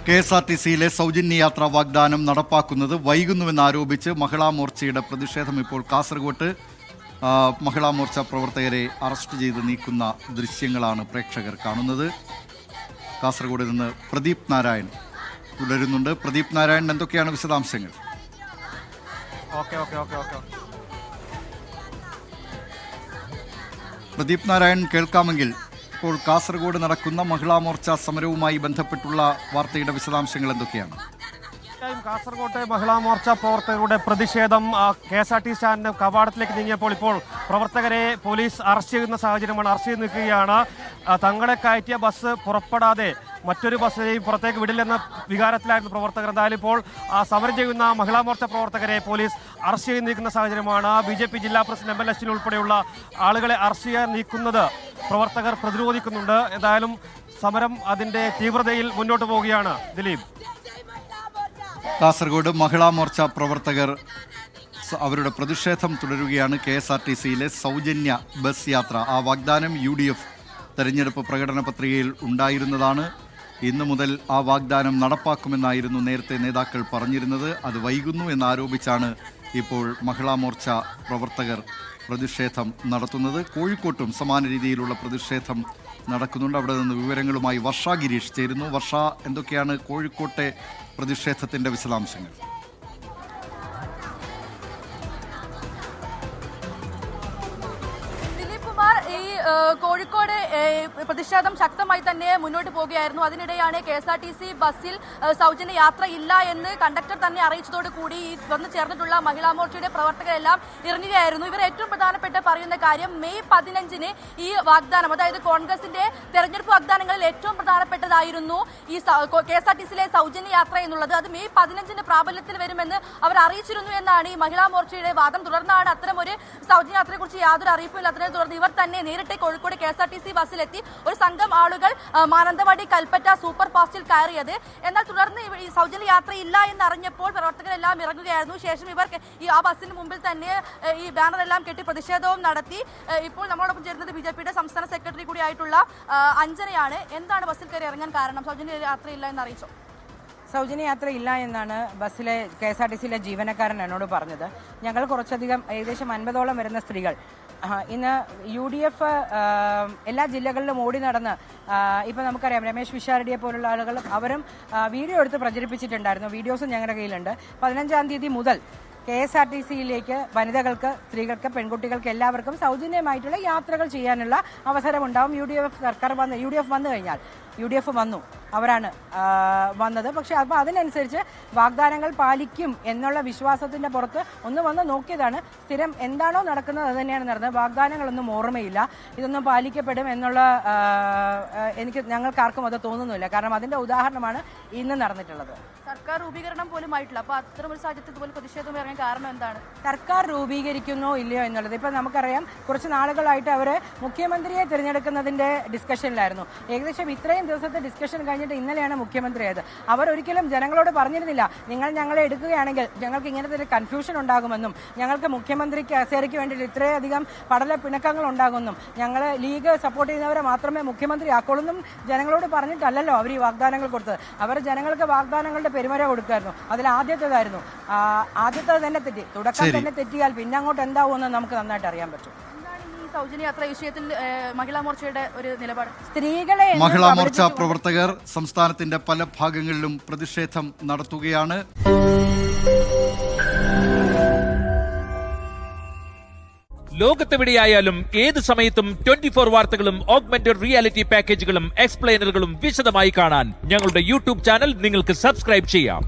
KSRTCയിലെ സൗജന്യ യാത്രാ വാഗ്ദാനം നടപ്പാക്കുന്നത് വൈകുന്നുവെന്നാരോപിച്ച് മഹിളാ മോർച്ചയുടെ പ്രതിഷേധം ഇപ്പോൾ കാസർഗോട്ട് മഹിളാ മോർച്ച പ്രവർത്തകരെ അറസ്റ്റ് ചെയ്ത് നീക്കുന്ന ദൃശ്യങ്ങളാണ് പ്രേക്ഷകർ കാണുന്നത്. കാസർഗോഡ് നിന്ന് പ്രദീപ് നാരായൺ തുടരുന്നുണ്ട്. പ്രദീപ് നാരായൺ, എന്തൊക്കെയാണ് വിശദാംശങ്ങൾ? പ്രദീപ് നാരായൺ കേൾക്കാമെങ്കിൽ ഇപ്പോൾ കാസർഗോഡ് നടക്കുന്ന മഹിളാ മോർച്ച സമരവുമായി ബന്ധപ്പെട്ടുള്ള വാർത്തയുടെ വിശദാംശങ്ങൾ എന്തൊക്കെയാണ്? കാസർഗോട്ടെ മഹിളാ മോർച്ച പ്രവർത്തകരുടെ പ്രതിഷേധം KSRTC സ്റ്റാൻഡിന് കവാടത്തിലേക്ക് നീങ്ങിയപ്പോൾ ഇപ്പോൾ പ്രവർത്തകരെ പോലീസ് അറസ്റ്റ് ചെയ്യുന്ന സാഹചര്യമാണ്. അറസ്റ്റ് ചെയ്ത് നിൽക്കുകയാണ്. തങ്ങളെ കയറ്റിയ ബസ് പുറപ്പെടാതെ മറ്റൊരു ബസ്സിനെയും പുറത്തേക്ക് വിടില്ലെന്ന വികാരത്തിലായിരുന്നു പ്രവർത്തകർ. എന്തായാലും ഇപ്പോൾ സമരം ചെയ്യുന്ന മഹിളാ മോർച്ച പ്രവർത്തകരെ പോലീസ് അറസ്റ്റ് ചെയ്ത് നീക്കുന്ന സാഹചര്യമാണ്. BJP ജില്ലാ പ്രസിഡന്റ് ML അശ്വിൻ ഉൾപ്പെടെയുള്ള ആളുകളെ അറസ്റ്റ് ചെയ്യാൻ നീക്കുന്നത് പ്രവർത്തകർ പ്രതിരോധിക്കുന്നുണ്ട്. എന്തായാലും സമരം അതിന്റെ തീവ്രതയിൽ മുന്നോട്ട് പോവുകയാണ്. ദിലീപ്, കാസർഗോഡ് മഹിളാ മോർച്ച പ്രവർത്തകർ അവരുടെ പ്രതിഷേധം തുടരുകയാണ്. KSRTCയിലെ സൗജന്യ ബസ് യാത്ര, ആ വാഗ്ദാനം UDF തെരഞ്ഞെടുപ്പ് പ്രകടന പത്രികയിൽ ഉണ്ടായിരുന്നതാണ്. ഇന്നു മുതൽ ആ വാഗ്ദാനം നടപ്പാക്കുമെന്നായിരുന്നു നേരത്തെ നേതാക്കൾ പറഞ്ഞിരുന്നത്. അത് വൈകുന്നു എന്നാരോപിച്ചാണ് ഇപ്പോൾ മഹിളാ മോർച്ച പ്രവർത്തകർ പ്രതിഷേധം നടത്തുന്നത്. കോഴിക്കോട്ടും സമാന രീതിയിലുള്ള പ്രതിഷേധം നടക്കുന്നുണ്ട്. അവിടെ നിന്ന് വിവരങ്ങളുമായി വർഷ ഗിരീഷ് ചേരുന്നു. വർഷ, എന്തൊക്കെയാണ് കോഴിക്കോട്ടെ പ്രതിഷേധത്തിന്റെ വിശദാംശങ്ങൾ? ഈ കോഴിക്കോട് പ്രതിഷേധം ശക്തമായി തന്നെ മുന്നോട്ട് പോവുകയായിരുന്നു. അതിനിടെയാണ് KSRTC ബസ്സിൽ സൗജന്യ യാത്ര ഇല്ല എന്ന് കണ്ടക്ടർ തന്നെ അറിയിച്ചതോടുകൂടി ഈ വന്നു ചേർന്നിട്ടുള്ള മഹിളാ മോർച്ചയുടെ പ്രവർത്തകരെല്ലാം ഇറങ്ങുകയായിരുന്നു. ഇവർ ഏറ്റവും പ്രധാനപ്പെട്ട പറയുന്ന കാര്യം മെയ് 15 ഈ വാഗ്ദാനം, അതായത് കോൺഗ്രസിന്റെ തെരഞ്ഞെടുപ്പ് വാഗ്ദാനങ്ങളിൽ ഏറ്റവും പ്രധാനപ്പെട്ടതായിരുന്നു ഈ KSRTCയിലെ സൗജന്യ യാത്ര എന്നുള്ളത്. അത് മെയ് 15 പ്രാബല്യത്തിൽ വരുമെന്ന് അവർ അറിയിച്ചിരുന്നു എന്നാണ് ഈ മഹിളാ മോർച്ചയുടെ വാദം. തുടർന്നാണ് അത്തരം ഒരു സൗജന്യ യാത്രയെക്കുറിച്ച് യാതൊരു അറിയിപ്പില്ലാത്തതിനെ തുടർന്ന് ഇവർ തന്നെ നേരിട്ട് കോഴിക്കോട് KSRTC ബസ്സിലെത്തി ഒരു സംഘം ആളുകൾ മാനന്തവാടി കൽപ്പറ്റ സൂപ്പർ ഫാസ്റ്റിൽ കയറിയത്. എന്നാൽ തുടർന്ന് ഈ സൗജന്യ യാത്രയില്ല എന്നറിഞ്ഞപ്പോൾ പ്രവർത്തകരെല്ലാം ഇറങ്ങുകയായിരുന്നു. ശേഷം ഇവർ ആ ബസ്സിന് മുമ്പിൽ തന്നെ ഈ ബാനറെല്ലാം കെട്ടി പ്രതിഷേധവും നടത്തി. ഇപ്പോൾ നമ്മളോടൊപ്പം ചേരുന്നത് BJPയുടെ സംസ്ഥാന സെക്രട്ടറി കൂടിയായിട്ടുള്ള അഞ്ജനയാണ്. എന്താണ് ബസ്സിൽ കയറി ഇറങ്ങാൻ കാരണം? സൗജന്യ യാത്രയില്ല എന്ന് അറിയിച്ചോ? സൗജന്യ യാത്ര ഇല്ല എന്നാണ് ബസ്സിലെ KSRTCയിലെ ജീവനക്കാരൻ എന്നോട് പറഞ്ഞത്. ഞങ്ങൾ കുറച്ചധികം ഏകദേശം 50ഓളം വരുന്ന സ്ത്രീകൾ ഇന്ന് UDF എല്ലാ ജില്ലകളിലും ഓടി നടന്ന് ഇപ്പം നമുക്കറിയാം രമേശ് വിശാരടിയെ പോലുള്ള ആളുകൾ അവരും വീഡിയോ എടുത്ത് പ്രചരിപ്പിച്ചിട്ടുണ്ടായിരുന്നു. വീഡിയോസും ഞങ്ങളുടെ കയ്യിലുണ്ട്. 15-ാം തീയതി മുതൽ KSRTCയിലേക്ക് വനിതകൾക്ക്, സ്ത്രീകൾക്ക്, പെൺകുട്ടികൾക്ക് എല്ലാവർക്കും സൗജന്യമായിട്ടുള്ള യാത്രകൾ ചെയ്യാനുള്ള അവസരമുണ്ടാവും. UDF വന്നു കഴിഞ്ഞാൽ UDF വന്നു, അവരാണ് വന്നത്. പക്ഷെ അപ്പോൾ അതിനനുസരിച്ച് വാഗ്ദാനങ്ങൾ പാലിക്കും എന്നുള്ള വിശ്വാസത്തിൻ്റെ പുറത്ത് ഒന്ന് വന്ന് നോക്കിയതാണ്. സ്ഥിരം എന്താണോ നടക്കുന്നത് അത് തന്നെയാണ് നടന്നത്. വാഗ്ദാനങ്ങളൊന്നും ഓർമ്മയില്ല. ഇതൊന്നും പാലിക്കപ്പെടും എന്നുള്ള ഞങ്ങൾക്കാർക്കും അത് തോന്നുന്നില്ല. കാരണം അതിൻ്റെ ഉദാഹരണമാണ് ഇന്ന് നടന്നിട്ടുള്ളത്. സർക്കാർ രൂപീകരണം പോലും ആയിട്ടില്ല. അപ്പോൾ അത്തരം ഒരു സാഹചര്യത്തിൽ ഇതുപോലെ പ്രതിഷേധം ഇറങ്ങാൻ കാരണം എന്താണ്? സർക്കാർ രൂപീകരിക്കുന്നോ ഇല്ലയോ എന്നുള്ളത് ഇപ്പം നമുക്കറിയാം. കുറച്ച് നാളുകളായിട്ട് അവർ മുഖ്യമന്ത്രിയെ തിരഞ്ഞെടുക്കുന്നതിൻ്റെ ഡിസ്കഷനിലായിരുന്നു. ഏകദേശം ഇത്രയും ദിവസത്തെ ഡിസ്കഷൻ കഴിഞ്ഞിട്ട് ഇന്നലെയാണ് മുഖ്യമന്ത്രിയായത്. അവർ ഒരിക്കലും ജനങ്ങളോട് പറഞ്ഞിരുന്നില്ല നിങ്ങൾ ഞങ്ങളെ എടുക്കുകയാണെങ്കിൽ ഞങ്ങൾക്ക് ഇങ്ങനത്തെ ഒരു കൺഫ്യൂഷൻ ഉണ്ടാകുമെന്നും ഞങ്ങൾക്ക് മുഖ്യമന്ത്രിക്ക് കസേരയ്ക്ക് വേണ്ടിയിട്ട് ഇത്രയധികം പടല പിണക്കങ്ങൾ ഉണ്ടാകുമെന്നും ഞങ്ങൾ ലീഗ് സപ്പോർട്ട് ചെയ്യുന്നവരെ മാത്രമേ മുഖ്യമന്ത്രി ആക്കോളെന്നും ജനങ്ങളോട് പറഞ്ഞിട്ടല്ലല്ലോ അവർ ഈ വാഗ്ദാനങ്ങൾ കൊടുത്തത്. അവർ ജനങ്ങൾക്ക് വാഗ്ദാനങ്ങളുടെ പെരുമര കൊടുക്കായിരുന്നു. അതിൽ ആദ്യത്തേത് തന്നെ തെറ്റി. തുടക്കം തന്നെ തെറ്റിയാൽ പിന്നെ അങ്ങോട്ട് എന്താവുമെന്ന് നമുക്ക് നന്നായിട്ട് അറിയാൻ പറ്റും. സൗജന്യ യാത്ര വിഷയത്തിൽ മഹിളാ മോർച്ചയുടെ ഒരു നിലപാട്? സ്ത്രീകളെ മഹിളാ മോർച്ച പ്രവർത്തകർ സംസ്ഥാനത്തിന്റെ പല ഭാഗങ്ങളിലും പ്രതിഷേധം നടത്തുകയാണ്. ലോകത്തെവിടെയായാലും ഏത് സമയത്തും 24 വാർത്തകളും ഓഗ്മെന്റഡ് റിയാലിറ്റി പാക്കേജുകളും എക്സ്പ്ലെയിനറുകളും വിശദമായി കാണാൻ ഞങ്ങളുടെ YouTube ചാനൽ നിങ്ങൾക്ക് സബ്സ്ക്രൈബ് ചെയ്യാം.